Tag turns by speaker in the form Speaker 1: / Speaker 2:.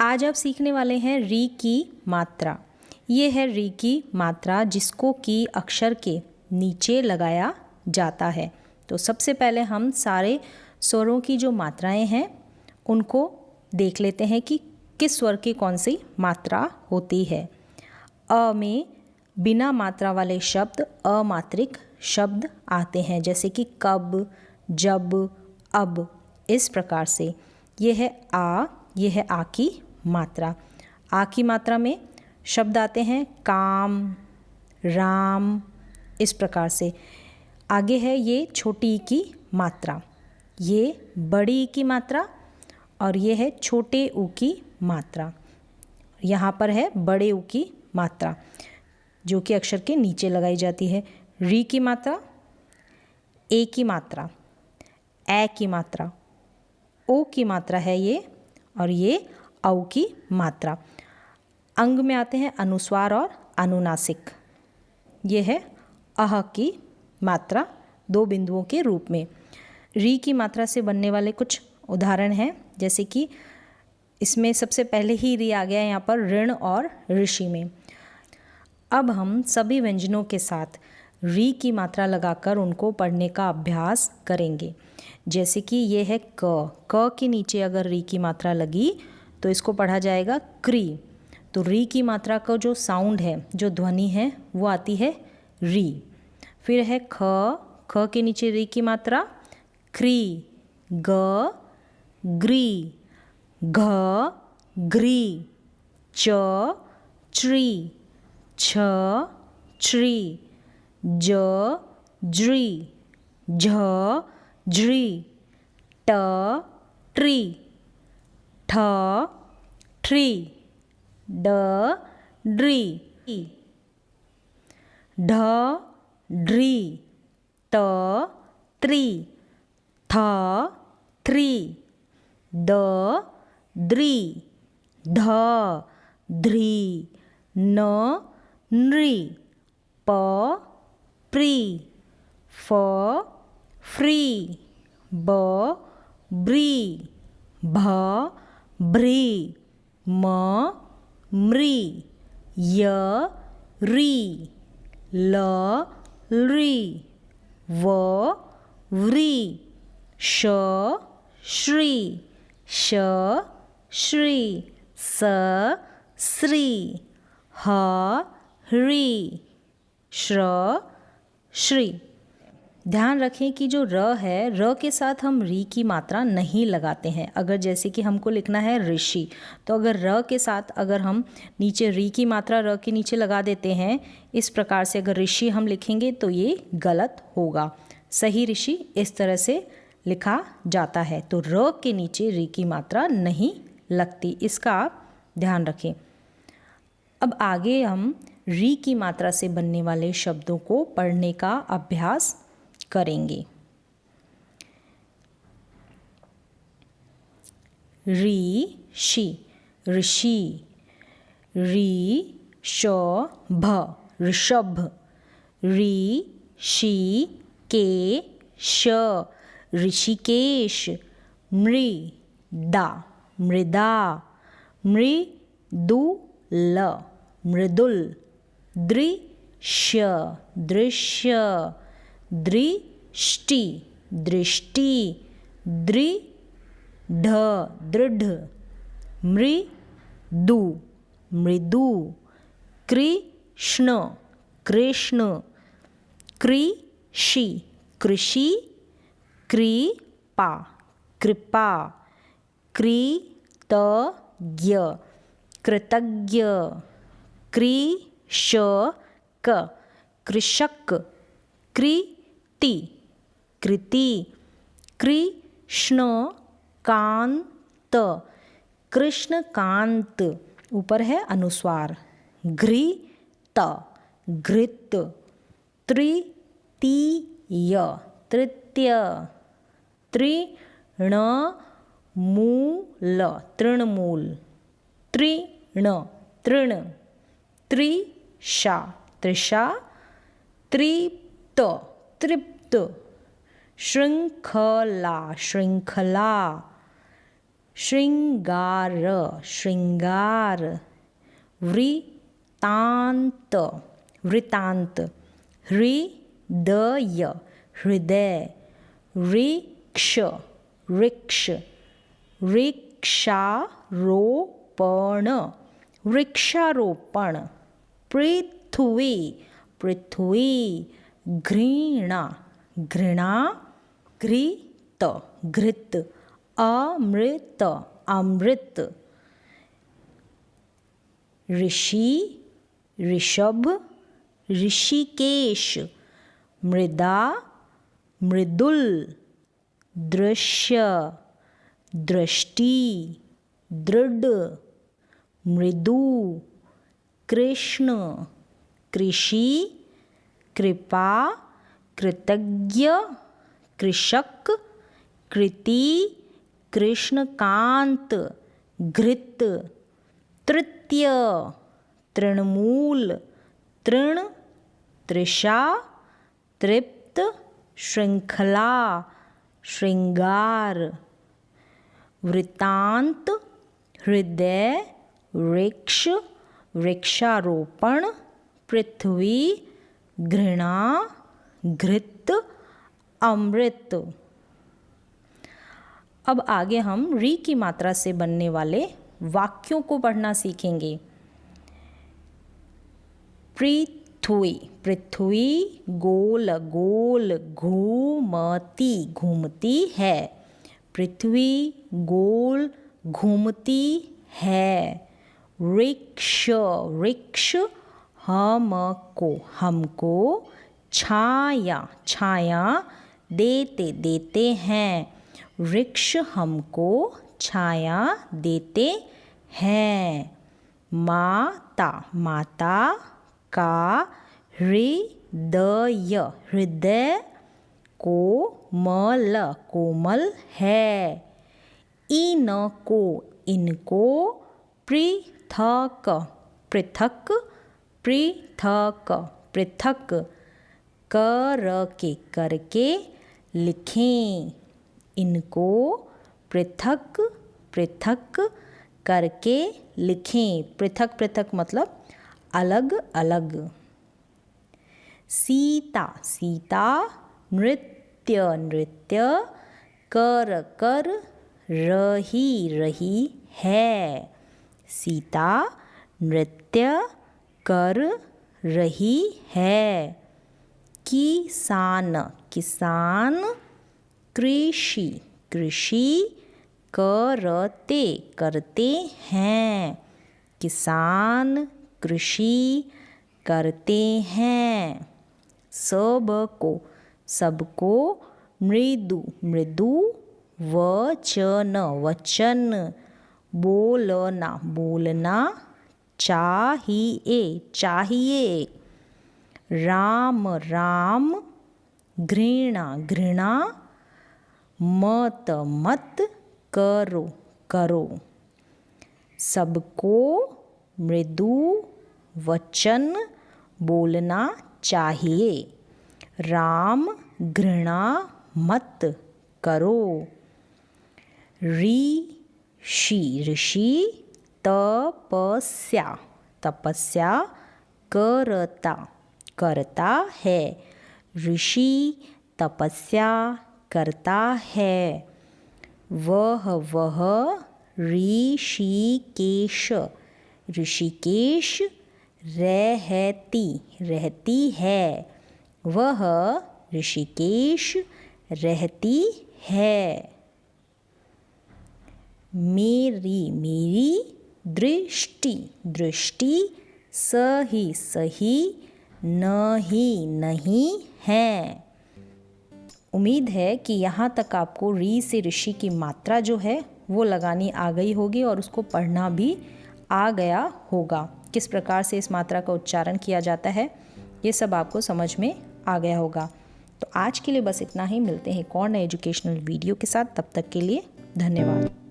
Speaker 1: आज आप सीखने वाले हैं री की मात्रा। ये है री की मात्रा जिसको कि अक्षर के नीचे लगाया जाता है। तो सबसे पहले हम सारे स्वरों की जो मात्राएं हैं उनको देख लेते हैं कि किस स्वर की कौन सी मात्रा होती है। अ में बिना मात्रा वाले शब्द अमात्रिक शब्द आते हैं, जैसे कि कब, जब, अब, इस प्रकार से। ये है आ, ये है आ की मात्रा। आ की मात्रा में शब्द आते हैं काम, राम, इस प्रकार से। आगे है ये छोटी ई की मात्रा, ये बड़ी ई की मात्रा, और ये है छोटे ऊ की मात्रा। यहाँ पर है बड़े ऊ की मात्रा जो कि अक्षर के नीचे लगाई जाती है। री की मात्रा, ए की मात्रा, ए की मात्रा, ओ की मात्रा है ये, और ये औ की मात्रा। अंग में आते हैं अनुस्वार और अनुनासिक। ये है अह की मात्रा दो बिंदुओं के रूप में। री की मात्रा से बनने वाले कुछ उदाहरण हैं, जैसे कि इसमें सबसे पहले ही री आ गया यहाँ पर ऋण और ऋषि में। अब हम सभी व्यंजनों के साथ री की मात्रा लगाकर उनको पढ़ने का अभ्यास करेंगे। जैसे कि ये है क के नीचे अगर री की मात्रा लगी तो इसको पढ़ा जाएगा क्री। तो री की मात्रा का जो साउंड है, जो ध्वनि है, वो आती है री। फिर है ख के नीचे री की मात्रा क्री, ग, ग्री, घ, ग्री, च, ट्री, छ, ट्री, ज, ज्री, झ, झ्री, ट, ट्री, ठ, ट्री, ड, ड्री, ढ, ड्री, त, ट्री, थ, थ्री, द, द्री, ध, ध्री, न, नृ, प, प्री, फ, फ्री, ब, ब्री, भ, भ्री, म, मृ, य, री, ल, री, व, व्री, श, श्री, श, श्री, स, श्री, ह, ह्री, श्र, श्री। ध्यान रखें कि जो र है, र के साथ हम री की मात्रा नहीं लगाते हैं। अगर जैसे कि हमको लिखना है ऋषि, तो अगर र के साथ अगर हम नीचे री की मात्रा र के नीचे लगा देते हैं, इस प्रकार से अगर ऋषि हम लिखेंगे तो ये गलत होगा। सही ऋषि इस तरह से लिखा जाता है। तो र के नीचे री की मात्रा नहीं लगती, इसका आप ध्यान रखें। अब आगे हम री की मात्रा से बनने वाले शब्दों को पढ़ने का अभ्यास करेंगे। री शी, ऋषि, री श भ, ऋषभ, री शी के श, ऋषिकेश, मृदा, मृदा, मृदुल, मृदुल, दृश्य, दृश्य, दृष्टि, दृष्टि, दृढ़, दृढ़, मृदु, मृदु, कृष्ण, कृष्ण, कृषि, कृषि, कृपा, कृपा, कृतज्ञ, कृतज्ञ, कृषक, कृषक, कृति, कृति, कृष्णकांत, कृष्णकांत, ऊपर है अनुस्वार, घृत, घृत, तृतीय, तृतीय, तृणमूल, तृणमूल, तृण, तृण, त्रिषा, त्रिषा, तृप्त, तृप्त, श्रृंखला श्रृंखला, श्रृंगार श्रृंगार, वृतांत वृतांत, हृदय हृदय, वृक्ष वृक्ष, वृक्षारोपण वृक्षारोपण, पृथ्वी पृथ्वी, घृणा घृणा, घृत घृत, अमृत अमृत, ऋषि ऋषभ, ऋषिकेश, मृदा मृदुल, दृश्य दृष्टि, दृढ़, मृदु, कृष्ण कृषि, कृपा, कृतज्ञ, कृषक, कृति, कृष्णकांत, घृत, तृतीय, तृणमूल, तृण, तृषा, तृप्त, श्रृंखला, श्रृंगार, वृतांत, हृदय, वृक्ष, वृक्षारोपण, पृथ्वी, घृणा, घृत, अमृत। अब आगे हम री की मात्रा से बनने वाले वाक्यों को पढ़ना सीखेंगे। पृथ्वी पृथ्वी, गोल गोल, घूमती घूमती है, पृथ्वी गोल घूमती है। वृक्ष वृक्ष, हमको, छाया छाया, देते देते हैं, वृक्ष हमको छाया देते हैं। माता माता का, हृदय हृदय, कोमल कोमल है। इनको इनको, पृथक पृथक पृथक पृथक, करके लिखें, इनको पृथक पृथक करके लिखें। पृथक पृथक मतलब अलग अलग। सीता सीता, नृत्य नृत्य, कर रही रही है, सीता नृत्य कर रही है। किसान किसान, कृषि कृषि, करते हैं, किसान कृषि करते हैं। सबको, मृदु मृदु, वचन, बोलना, चाहिए। राम, घृणा, मत, करो। सबको मृदु वचन बोलना चाहिए। राम, घृणा मत करो। ऋषि, तपस्या करता है, ऋषि तपस्या करता है। वह ऋषिकेश रहती है, वह ऋषिकेश रहती है। मेरी दृष्टि सही नहीं है। उम्मीद है कि यहाँ तक आपको री से ऋषि की मात्रा जो है वो लगानी आ गई होगी और उसको पढ़ना भी आ गया होगा। किस प्रकार से इस मात्रा का उच्चारण किया जाता है ये सब आपको समझ में आ गया होगा। तो आज के लिए बस इतना ही। मिलते हैं एक और नए एजुकेशनल वीडियो के साथ। तब तक के लिए धन्यवाद।